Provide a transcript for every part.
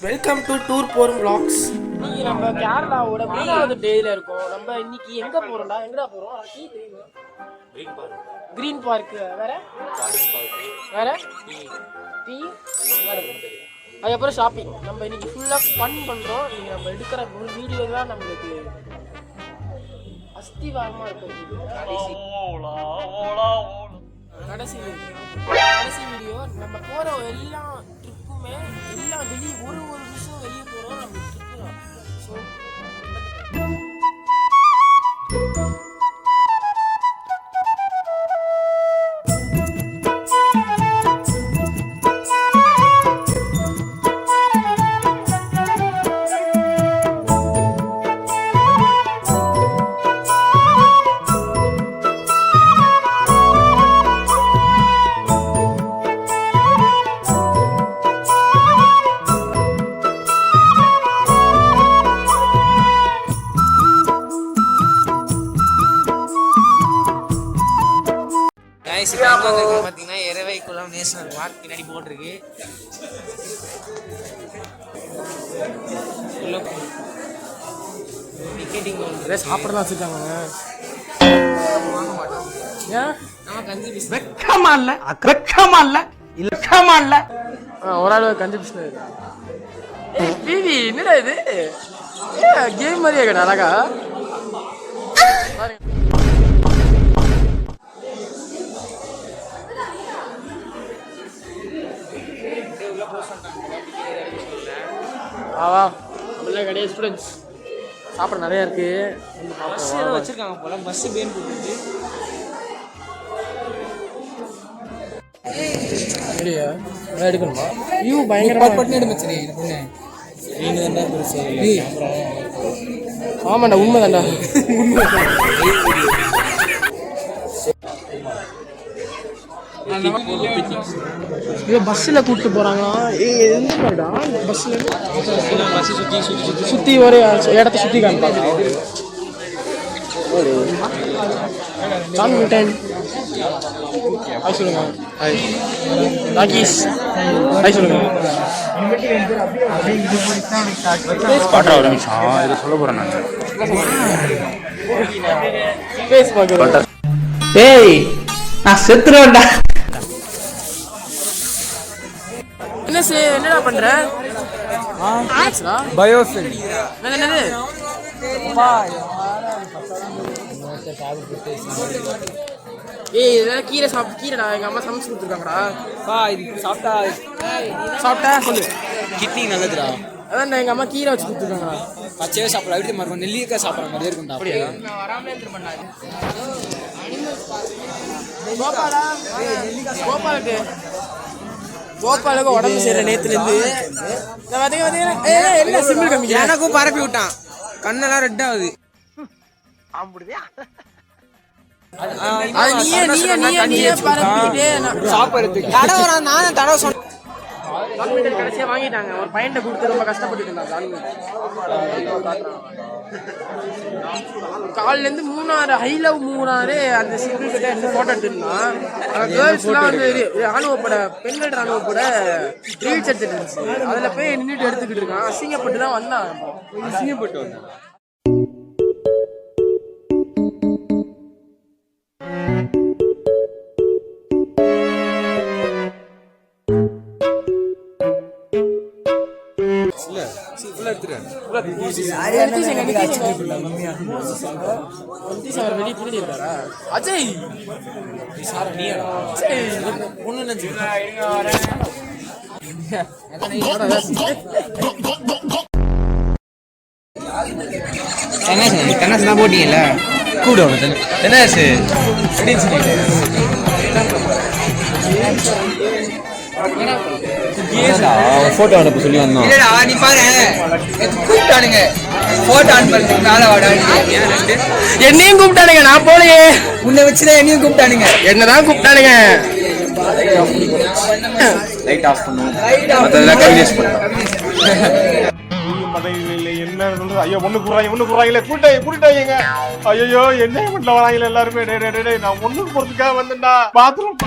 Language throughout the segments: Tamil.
வெல்கம் டு டூர் போரும் vlogs. இன்னைக்கு நம்ம கேரளாவோட 3வது டேல இருக்கோம். நம்ம இன்னைக்கு எங்க போறோம்டா? எங்கடா போறோம்? டீ தெரியுமா? Green park. வேற வேற டீ அதுக்கப்புறம் ஷாப்பிங். நம்ம இன்னைக்கு ஃபுல்லா ஃபன் பண்றோம். இன்னைக்கு நம்ம எடுக்கிற வீடியோ தான் நம்மளுக்கு அஸ்திவாரமா இருக்கும். கடைசி வீடியோ நம்ம போற எல்லா ட்ரிப்புமே எல்லாம் வெளியே ஒரு விஷயம் வெளியே போறோம் நம்ம ட்ரிப்பு தான். ஸோ பார்த்தீங்கன்னா எரவைக்குளம் நேஷனல் பார்க் பின்னாடி போட்டிருக்கு. டிக்கெட்டிங் சாப்பிடலாம் வச்சுருக்காங்க. ஏன் நம்ம கஞ்சி பிஸ்கட் வெக்கமா இல்லை ஒரு ஆள் கஞ்சி பிஸ்கட். டிவி என்னடா இது கேம் மாதிரியே கேட்டா அழகா ஆவா நம்மளாம் கிடையாது. ஸ்டூடெண்ட்ஸ் சாப்பிட நிறையா இருக்கு. பஸ் வச்சிருக்காங்க போல. பஸ் பேன் போட்டுருக்கு. எடுக்கணுமா? வியூ பயங்கரமா ஆமாண்டா உண்மைதான்டா. பஸ்ஸில் கூப்பிட்டு போறாங்களா? எந்த மாதிரிடா பஸ்ஸில் சுற்றி ஒரு இடத்த சுற்றி காமிப்பாங்க. ஹாய் சொல்லுங்க. ஹாய் ராகேஷ். ஹாய் சொல்லுங்க. ஒரு நிமிஷம் இதை சொல்ல போறேன் நான். ஃபேஸ் பார்க்குறேன். ஏய் நான் செத்துறேன்டா. என்னடா பண்ற? பயோஃபில் என்னது? ஏய் இதெல்லாம் கீரைடா. எங்க அம்மா சமைச்சு கொடுத்துருக்காங்கடா. சாப்பிட்டா சொல்லு. கிட்னி நல்லதுடா. அதான் எங்க அம்மா கீரை வச்சு கொடுத்துருக்காங்கடா. பச்சையே சாப்பிடலாம். எப்படி மாதிரி நெல்லிக்காய் சாப்பிட்ற மாதிரியே இருக்கும்டா. அப்படியா? கோபாலுக்கு உடம்பு சரியில்லை நேத்துல இருந்து. என்ன சிம்பிள் கம்மி எனக்கும் பரப்பி விட்டான். கண்ணெல்லாம் ரெட் ஆகுது. கடைசியா வாங்கிட்டாங்க. ஒரு பையன்ட்ட கொடுத்து ரொம்ப கஷ்டப்பட்டு இருந்தாங்க. காலில இருந்து மூணாறு ஹைலவ் மூணாறு அந்த சிங்கிள் கிட்ட இருந்து போட்டோ எடுத்துருந்தான். கேர்ள்ஸ் எல்லாம் வந்து ராணுவப்பட பெண்கள் ராணுவப்பட ரீல்ஸ் எடுத்துட்டு இருந்துச்சு. அதுல போய் நின்றுட்டு எடுத்துக்கிட்டு இருக்கான். அசிங்கப்பட்டு தான் வந்தான். அசிங்கப்பட்டு வந்தான். அஜய் போட்டீங்கல்ல கூட என்ன போட்டோ அனுப்ப சொல்லி வந்தோம். நீ பாரு கூப்பிட்டானுங்க. போட்டோ அனுப்புறதுக்கு மேல வாடா. என்னையும் கூப்பிட்டானுங்க. நான் போலையே. உன்னை வச்சுதான் என்னையும் கூப்பிட்டானுங்க. என்னதான் கூப்பிட்டானுங்க. லைட் ஆஃப் பண்ணுவோம். அதெல்லாம் கன்வின்ஸ் பண்ணோம். என்ன சொல்றது? ஐயோ ஒண்ணு கூறாங்களே கூட்டாங்க. ஐயோ என்ன வீட்டுல வராங்களே எல்லாருமே. நான் ஒண்ணுக்கு போறதுக்காக வந்தேன்டா. பாத்ரூம்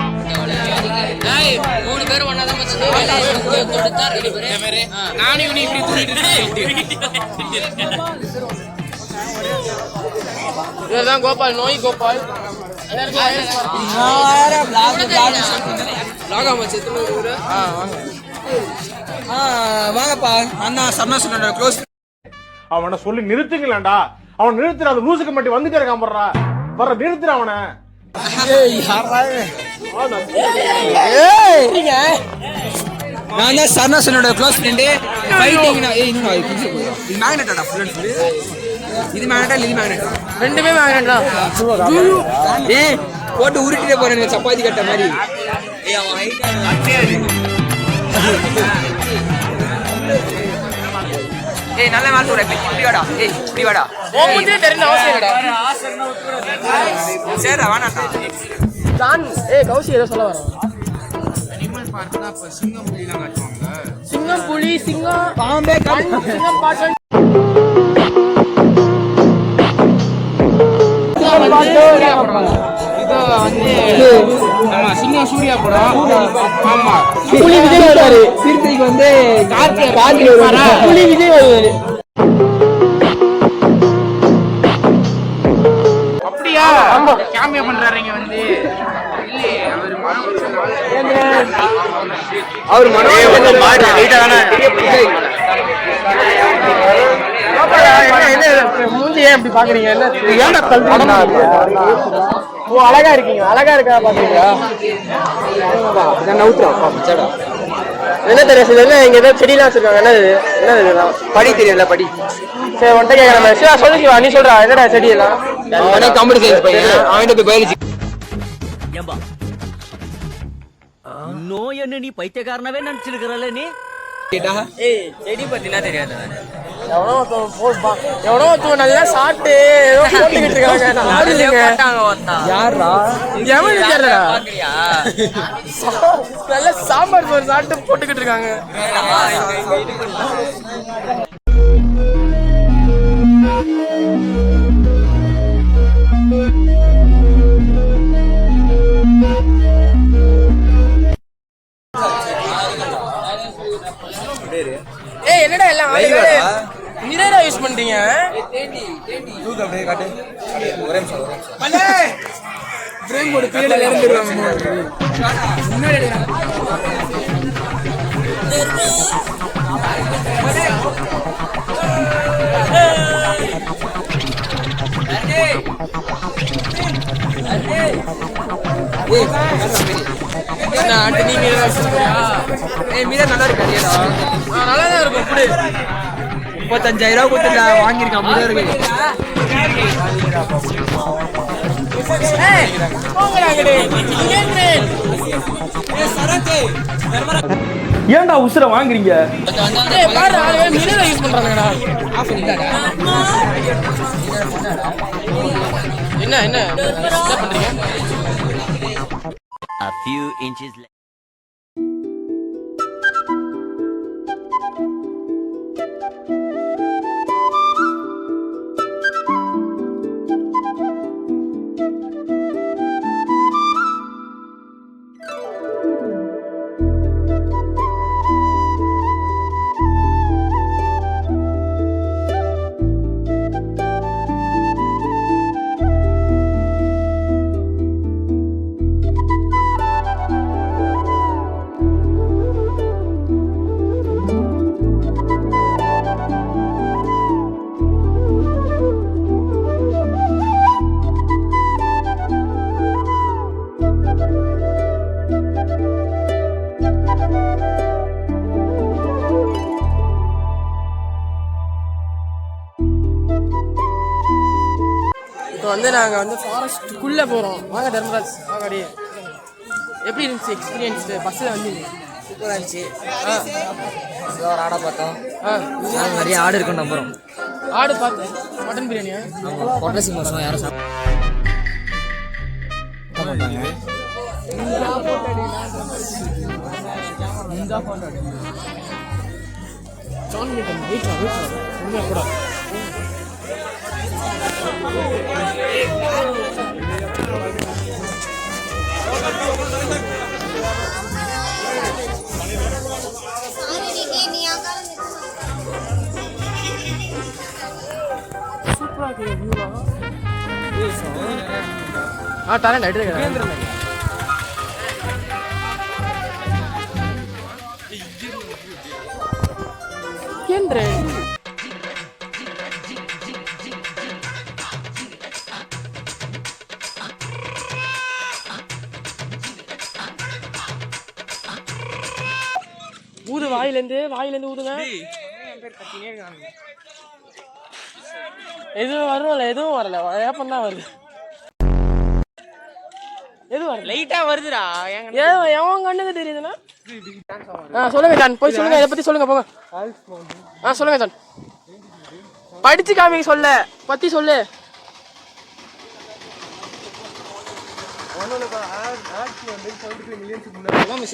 3 பேர் ஒண்ணாதான் நானும் இவனி இப்படி இதுதான் கோபால், நோய் கோபால். வாங்கப்பா அண்ணா சரணா சொன்ன க்ளோஸ். அவனை சொல்லி நிறுத்துங்களேன்டா. அவன் நிறுத்துற அந்த லூசுக்கு மட்டும் வந்துட்டே இருக்கான். வர்ற நிறுத்துற அவனை. நான் தான் சரணா சொன்னோட க்ளோஸ் ஃப்ரெண்டு. ஃபைட்டிங் இது மேக்னெட்டாடா ஃபுல் அண்ட் ஃபுல். இது மேக்னெட்டா இது மேக்னெட்டா? ரெண்டுமே மேக்னெட்டா. ஏய் போட்டு உருட்டிட்டே போறேன் சப்பாத்தி கட்ட மாதிரி. ஏய் அவன் ஹைட் ஏய் நல்ல மார்க் போடு. இப்படி வாடா. ஏய் இப்படி வாடா. ஓமுதே தெரிஞ்ச அவசியம் இல்லடா. சேரா வாடாடா. ஜான் கௌசி ஏதோ சொல்ல வரான். அனிமல் பார்க்னா அப்ப சிங்கம் புலிலாம் காட்டுவாங்க. சிங்கம் புலி சிங்கம் பாம்பே சிங்கம் பாட்டு சிங்கம் சூர்யா படம். ஆமா புலி விஜய் வருவாரு. திருப்பதிக்கு வந்து கார்த்தி வருவாரு. புலி விஜய் வருவாரு. அப்படியா? கேமியா பண்றாரு இங்க வந்து. இல்லையே அவர் மனம் மூஞ்சி ஏன் இப்படி பாக்குறீங்க? அழகா இருக்கீங்க. அழகா இருக்கா பாக்குறீங்களா? என்ன தெரியும்? என்ன இங்க ஏதோ செடியெல்லாம் வச்சிருக்காங்க. என்னது படி தெரியல படி. சரி ஒன்ட்ட கேட்கறேன். சொல்லிக்குவா நீ சொல்றா. என்னடா செடி எல்லாம்? அவனே கம்ப்யூட்டர் சயின்ஸ் பையன். அவன்கிட்ட போய் பயாலஜி. நோய் என்ன நீ பைத்தியக்காரனவே நினைச்சிருக்கிறல்ல நீ? செடி பத்தினா தெரியாது. எவனோ ஒருத்தன் நல்லா சாப்பிட்டு ஏதோ போட்டுக்கிட்டு இருக்காங்க. யாரா எவனு தெரியல. நல்லா சாம்பார் சோறு சாப்பிட்டு போட்டுக்கிட்டு இருக்காங்க. என்னடா எல்லாம் மிரரா யூஸ் பண்றீங்க? ஒரே நிமிஷம் பிரேம் போடு கீழே இறங்கிடுவாங்க. முன்னாடி நல்லா இருக்கு. நல்லாதான் இருக்கும். 35,000 கொடுத்து வாங்கியிருக்கான். ஏன்டா உசுர வாங்குறீங்க? மிரரா யூஸ் பண்றாங்கடா. என்ன பண்றீங்க? A few inches later. இப்போ வந்து நாங்கள் வந்து ஃபாரஸ்ட்டுக்குள்ளே போகிறோம். வாங்க தர்மராஜ் வாங்கடி. எப்படி இருந்துச்சு எக்ஸ்பீரியன்ஸ் பஸ்ஸில் வந்து? சூப்பராக இருந்துச்சு. ஒரு ஆடை பார்த்தோம். நிறைய ஆடு இருக்குன்னு நம்புகிறோம். ஆடு பார்த்து மட்டன் பிரியாணியா? ஆமாம் கொட்டசி மாதம் யாரும் சாப்பிட மாட்டாங்க. ஜான் மில்டன் வெயிட் உண்மையாக கூட சூப்பராக இருக்குது வியூலாம். டேலண்ட் எடுத்து கேந்திரன் ஊது வாயிலேருந்து ஊதுங்க. எதுவும் வரல, எதுவும் வரல, ஏப்பம் தான் வருது. எதுவும் வரல, லைட்டா வருதுடா. எவன் கண்ணுக்கு தெரியுதுன்னா சொல்லுங்க ஜான், போய் சொல்லுங்க, இதை பத்தி சொல்லுங்க போங்க. சொல்லுங்க ஜான், படிச்சு காமிங்க, சொல்ல பத்தி சொல்லு.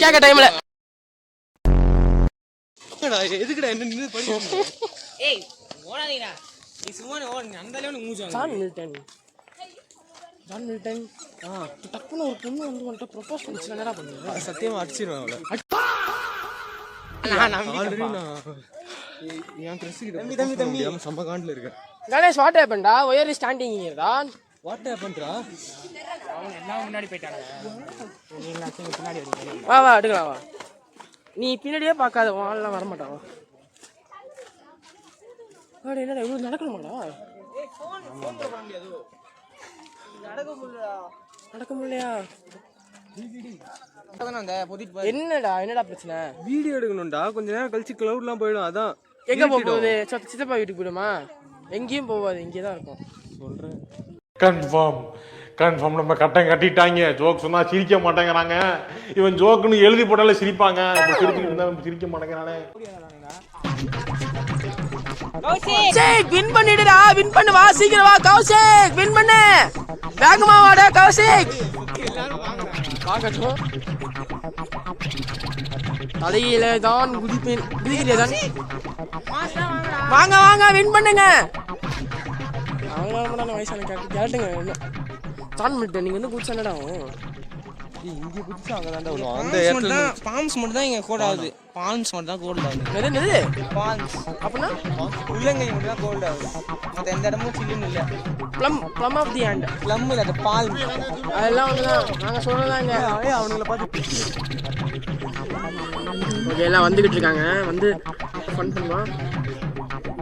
கேட்க டைம்ல எதுக்குடா என்ன நின்னு படி ஏய் ஓடாதீங்கடா, நீ சும்மா ஓடுங்க. அந்த அளவுக்கு மூஞ்சாங்க. ஜான் மில்டன் டக்குன்னு ஒரு பொண்ணு வந்து உன்கிட்ட ப்ரொபோஸ் பண்ணிச்சு, என்னடா பண்ணுவ? சத்தியமா அடிச்சிருவேன் அவளை. என் கிறிஸ்து தம்பி செம்ம காண்டில் இருக்கேன். கணேஷ் வாட் ஹேப்பன்டா? ஒயர் ஸ்டாண்டிங் ஹியர் தான். வாட் ஹேப்பன்டா? அவங்க எல்லாம் முன்னாடி போயிட்டாங்க, நீங்க பின்னாடி வரீங்க. வா எடுக்கலாம், வா. நீ பின்னாடியே பார்க்காத, வாழலாம் வரமாட்டான். என்னடா இவ்வளோ நடக்கணுமாடா? நடக்க முடியலையா? என்னடா பிரச்சனை? வீடியோ எடுக்கணும்டா, கொஞ்ச நேரம் கழிச்சு கிளவுட்லாம் போயிடும். அதான் எங்க போகுது? சித்தப்பா வீட்டுக்கு போயிடுமா? எங்கேயும் போகாது, இங்கே தான் இருக்கும். சொல்றேன். கன்ஃபார்ம் நம்ம கட்டம் கட்டிட்டாங்க. ஜோக் சொன்னா சிரிக்க மாட்டேங்கிறாங்க. இவன் ஜோக்குன்னு எழுதி போட்டாலே சிரிப்பாங்க, சிரிக்க மாட்டேங்கிறானே. கௌஷிக் வின் பண்ணிடுடா, வின் பண்ணு, வா சீக்கிரம் வா கௌஷிக், வின் பண்ணு, வேகமா வாடா கௌஷிக். வாங்கட்டும், தலையில தான் குதிப்பேன். குதிக்கிறியா தான்? வாங்க வின் பண்ணுங்க. அவங்க வயசான கேட்டுங்க. ஜான் மில்டன் நீங்க வந்து குதிச்சானடா? இங்க குதிச்சு அங்கதான்டா வரும். அந்த இடத்துல பால்ம்ஸ் மட்டும் தான் இங்க கோல்ட் ஆகுது. பால்ம்ஸ் மட்டும் தான் கோல்ட் ஆகுது. என்னது பால்ம்ஸ் அப்பனா? உள்ளங்கை மட்டும் தான் கோல்ட் ஆகுது. மத்த எந்த இடமும் சில்லுன்னு இல்ல. Plum of the hand. Plum இல்ல, அது பால்ம். அதெல்லாம் ஒண்ணுதான், நாங்க சொல்றதாங்க. அவனுங்கள பார்த்து ஓகே, எல்லாம் வந்துகிட்டு இருக்காங்க, வந்து ஃபன் பண்ணுவான்.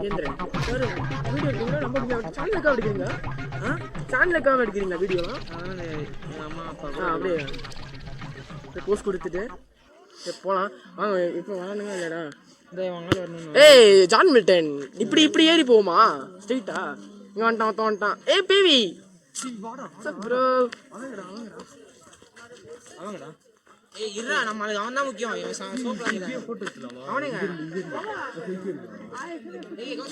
கேந்திரன் சார் வீடியோ எடுக்கிறீங்களா? நம்ம சேனலுக்காக எடுக்கிறீங்க? சேனலுக்காக எடுக்கிறீங்களா வீடியோலாம்? அம்மா அப்பா அப்படியே போஸ்ட் கொடுத்துட்டு போகலாம் வாங்க. இப்போ வரணுங்க இல்லைடா? ஏய் ஜான் மில்டன், இப்படி ஏறி போகுமா ஸ்ட்ரெயிட்டா? இங்கே வந்துட்டான். ஏய் பேவி ப்ரோ, அவங்கடா. ஏய் இருடா, நம்மளுக்கு அவன் தான் முக்கியம். இவன் சோப்ல போட்டு வச்சிடலாமா? அவனேங்க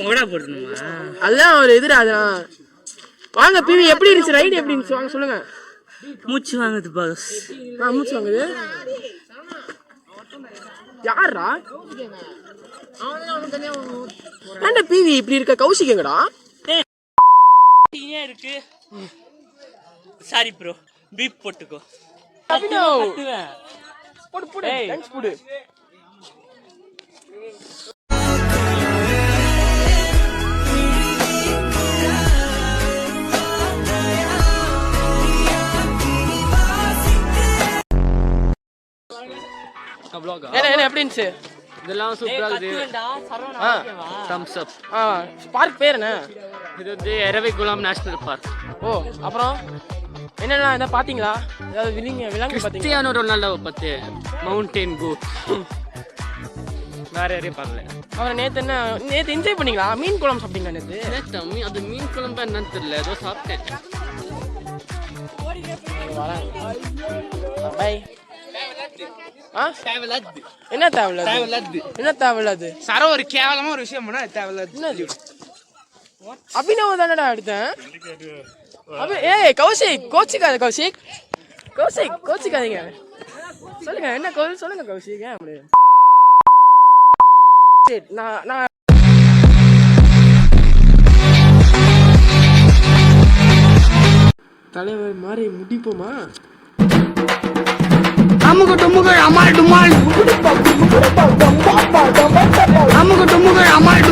போடா போடணுமா? அதெல்லாம் ஒரு எதிரா. அதெல்லாம் வாங்க. பிவி எப்படி இருந்துச்சு? ரைடு எப்படி இருந்துச்சு? வாங்க சொல்லுங்க. மூச்சு வாங்குது பாஸ். மூச்சு வாங்குது. யாரா? ஏன்டா பிவி இப்படி இருக்க? கௌஷிக் எங்கடா? இருக்கு. சாரி ப்ரோ, பீப் போட்டுக்கோ. போடு தேங்க்ஸ் போடு. என்ன எப்படி இருந்துச்சு? இதெல்லாம் சூப்பரா இருக்கு. தம்ஸ் அப். பார்க் பேர் என்ன? இது வந்து எரவிகுளம் நேஷனல் பார்க். ஓ, அப்புறம் என்னென்ன இதை பார்த்தீங்களா? ஏதாவது விலங்கு பார்த்தீங்களா? கிறிஸ்டியானோ ரொனால்டோவை பத்தி மவுண்டைன் கோட். வேற யாரையும் பார்க்கல. அப்புறம் நேற்று என்ஜாய் பண்ணீங்களா? மீன் குழம்பு சாப்பிட்டீங்களா நேற்று? அது மீன் குழம்பு என்னன்னு தெரியல, ஏதோ சாப்பிட்டேன். பை. என்ன தேவையில்லாது? என்ன தேவையில்லாது? சர ஒரு கேவலமா ஒரு விஷயம் பண்ணா தேவையில்லாது. அபினவ் தானடா எடுத்தேன். ஏய் கௌஷிக், கோச்சிக்காத கௌஷிக். கோச்சிக்காதீங்க. சொல்லுங்க என்ன சொல்லுங்க கௌஷிக். நான் தலைவர் மாதிரி முடிப்போமா? அமுக டுமுக அமால் டுமால் அமுக டுமுக அமால்